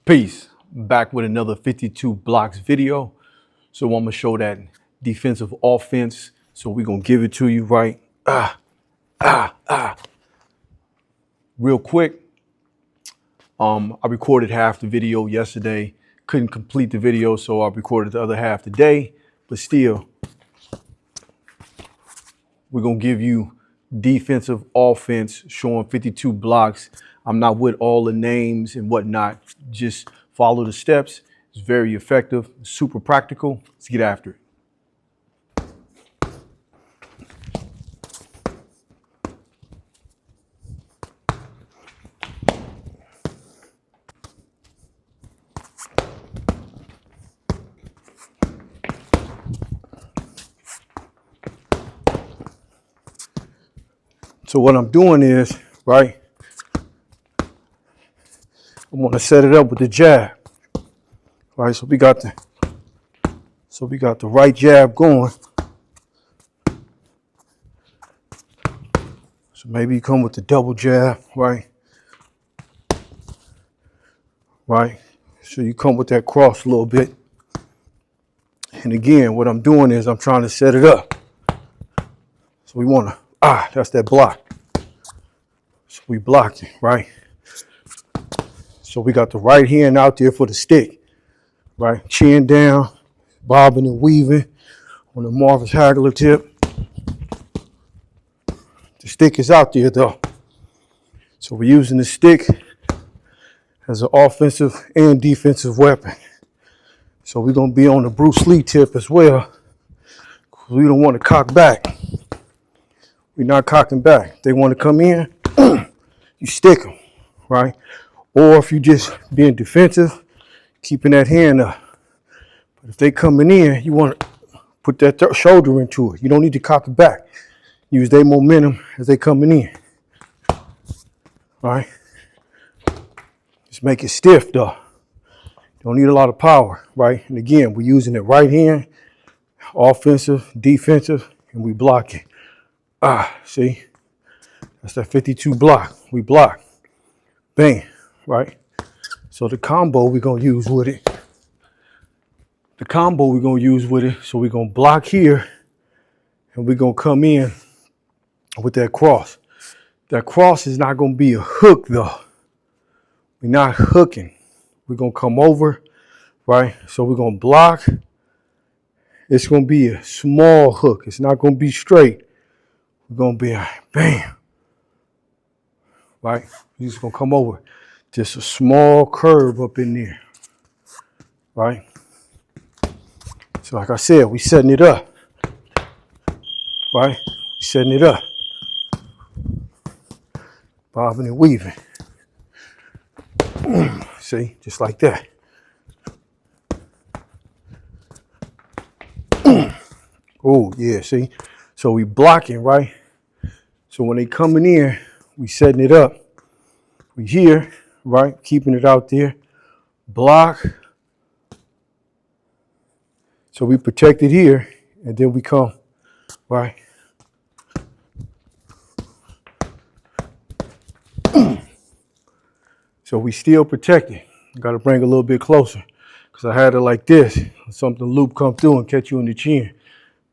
Peace. Back with another 52 blocks video. So I'm gonna show that defensive offense. So we're gonna give it to you right. Real quick. I recorded half the video yesterday. Couldn't complete the video, so I recorded the other half today. But still, we're gonna give you defensive offense showing 52 blocks. I'm not with all the names and whatnot. Just follow the steps. It's very effective, super practical. Let's get after it. So what I'm doing is, right, I'm gonna set it up with the jab. Right, so we got the right jab going. So maybe you come with the double jab, right? Right. So you come with that cross a little bit. And again, what I'm doing is I'm trying to set it up. So we wanna, that's that block. So we blocked it, right? So we got the right hand out there for the stick, right? Chin down, bobbing and weaving on the Marvis Hagler tip. The stick is out there though. So we're using the stick as an offensive and defensive weapon. So we're gonna be on the Bruce Lee tip as well, because we don't want to cock back. We're not cocking back. If they want to come in, you stick them, right? Or if you just being defensive, keeping that hand up. But if they coming in, you want to put that shoulder into it. You don't need to cock it back. Use their momentum as they coming in, right? Just make it stiff though. Don't need a lot of power, right? And again, we're using the right hand, offensive, defensive, and we block it. See? That's that 52 block. We block. Bang, right? So the combo we're gonna use with it. So we're gonna block here and we're gonna come in with that cross. That cross is not gonna be a hook though. We're not hooking. We're gonna come over, right? So we're gonna block. It's gonna be a small hook. It's not gonna be straight. We're gonna be a bam, right? We're just gonna come over. Just a small curve up in there, right? So like I said, we setting it up, right? Setting it up. Bobbing and weaving. See, just like that. Oh, yeah, see? So we blocking, right? So when they coming in, we setting it up. We here, right? Keeping it out there. Block. So we protect it here, and then we come, right? So we still protected. Got to bring a little bit closer, because I had it like this. Something loop come through and catch you in the chin.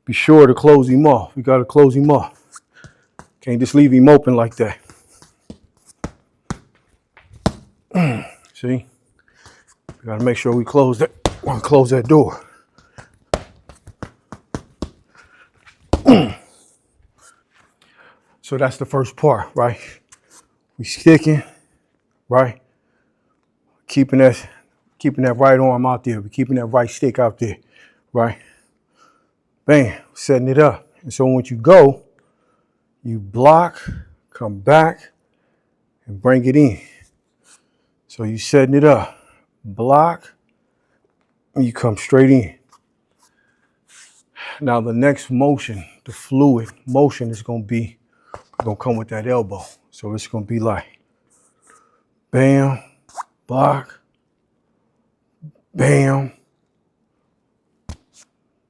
Be sure to close him off. We got to close him off. Can't just leave him open like that. See? We got to make sure we close that door. So that's the first part, right? We sticking, right? Keeping that right arm out there. We're keeping that right stick out there, right? Bam, setting it up. And so once you go, you block, come back, and bring it in. So you setting it up, block, and you come straight in. Now the next motion, the fluid motion is gonna come with that elbow. So it's gonna be like, bam, block, bam,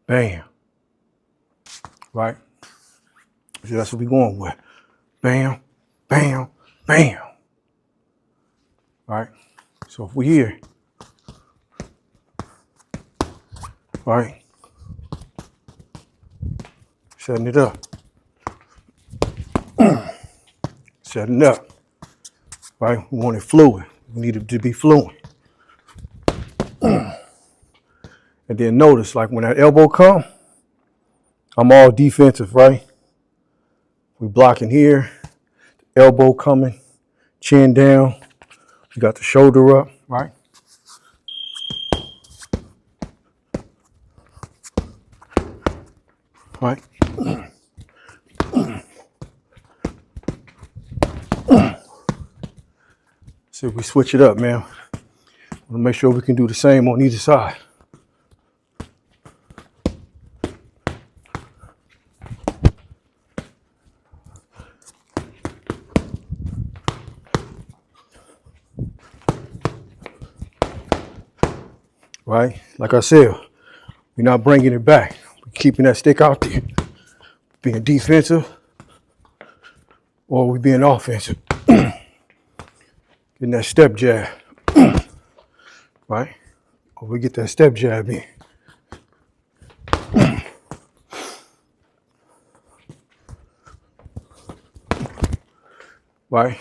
bam, right? So that's what we're going with. Bam, bam, bam. Right? So if we're here, right? Setting it up. Setting up, right? We want it fluid. We need it to be fluid. And then notice, like when that elbow come, I'm all defensive, right? We blocking here, elbow coming, chin down. We got the shoulder up, right? Right? So we switch it up, man. Want to make sure we can do the same on either side. Right? Like I said, we're not bringing it back. We're keeping that stick out there. Being defensive or we being offensive. Getting that step jab. Right? Or we get that step jab in. Right?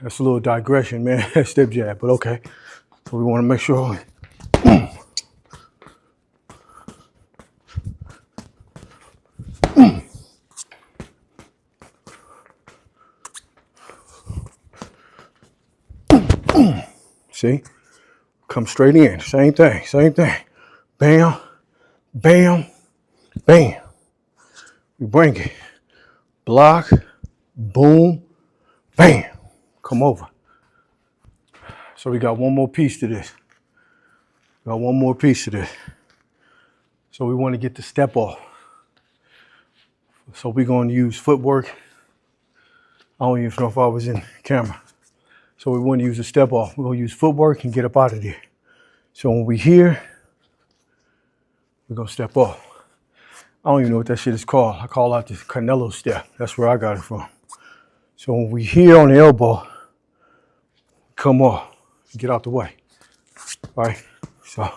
That's a little digression, man. Step jab, but okay. So we want to make sure. See? Come straight in. Same thing. Same thing. Bam, bam, bam. We bring it. Block, boom, bam. Come over. So we got one more piece to this. Got one more piece to this. So we want to get the step off. So we're going to use footwork. I don't even know if I was in camera. So we want to use a step off. We're going to use footwork and get up out of there. So when we here, we're going to step off. I don't even know what that shit is called. I call out the Canelo step. That's where I got it from. So when we here on the elbow, come off, get out the way. All right? So.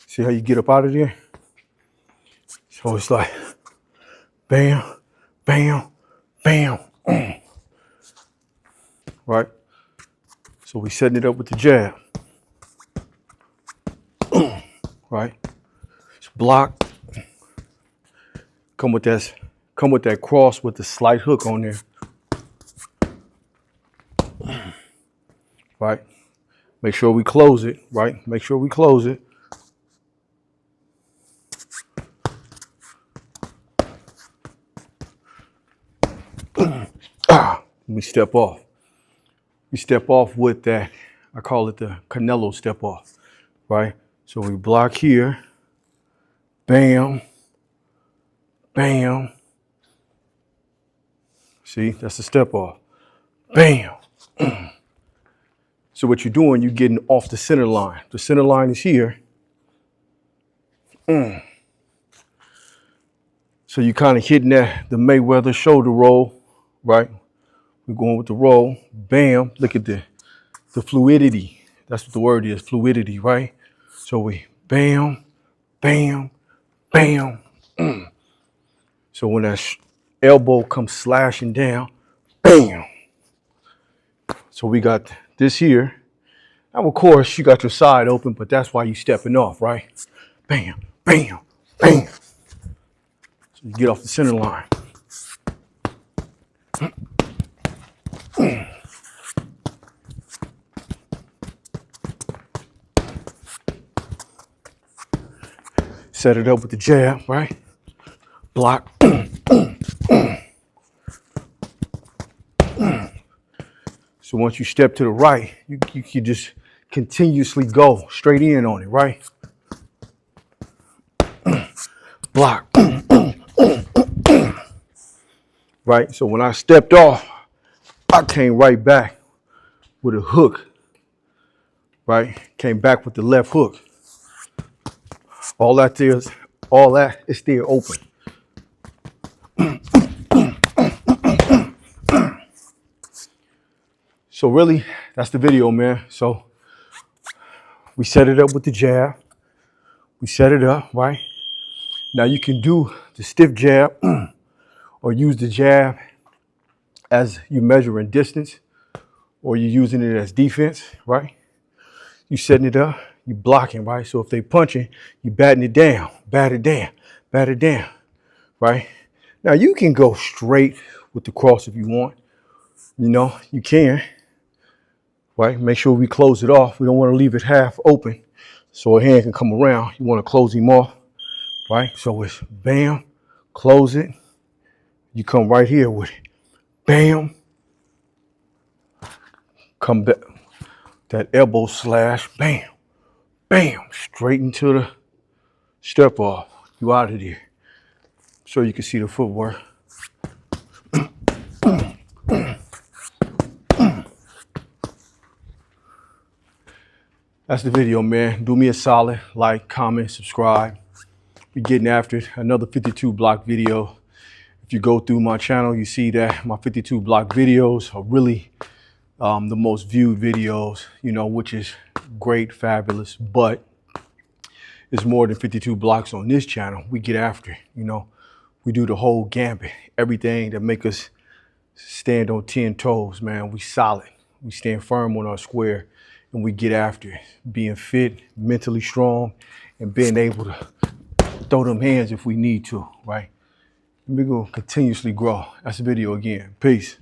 See how you get up out of there? So it's like, bam, bam, bam. Right? So we setting it up with the jab. Right? It's block. Come with that cross with the slight hook on there. Right? Make sure we close it, right? Make sure we close it. We step off. We step off with that, I call it the Canelo step off, right? So we block here, bam, bam. See, that's the step off, bam. So what you're doing, you're getting off the center line. The center line is here. So you're kind of hitting the Mayweather shoulder roll, right? We're going with the roll, bam. Look at the fluidity. That's what the word is, fluidity, right? So we bam, bam, bam. So when that elbow comes slashing down, bam. So we got this here. Now, of course, you got your side open, but that's why you're stepping off, right? Bam, bam, bam. So you get off the center line. Set it up with the jab, right? Block. So once you step to the right, you can just continuously go straight in on it, right? Block. Right? So when I stepped off, I came right back with a hook, right? Came back with the left hook. All that is still open. So really, that's the video, man. So we set it up with the jab. We set it up, right? Now you can do the stiff jab or use the jab as you measuring distance, or you're using it as defense, right? You setting it up, you blocking, right? So if they punching, you batting it down, bat it down, bat it down, right? Now you can go straight with the cross if you want. You know, you can, right? Make sure we close it off. We don't want to leave it half open so a hand can come around. You want to close him off, right? So it's bam, close it. You come right here with it. Bam. Come back. That elbow slash, bam, bam, straight into the step off. You out of there. So you can see the footwork. That's the video, man. Do me a solid, like, comment, subscribe. We're getting after it. Another 52 block video. If you go through my channel, you see that my 52 block videos are really the most viewed videos, you know, which is great, fabulous, but it's more than 52 blocks on this channel. We get after it, you know. We do the whole gambit, everything that make us stand on 10 toes, man. We solid. We stand firm on our square, and we get after it. Being fit, mentally strong, and being able to throw them hands if we need to, right? And we're going to continuously grow. That's the video again. Peace.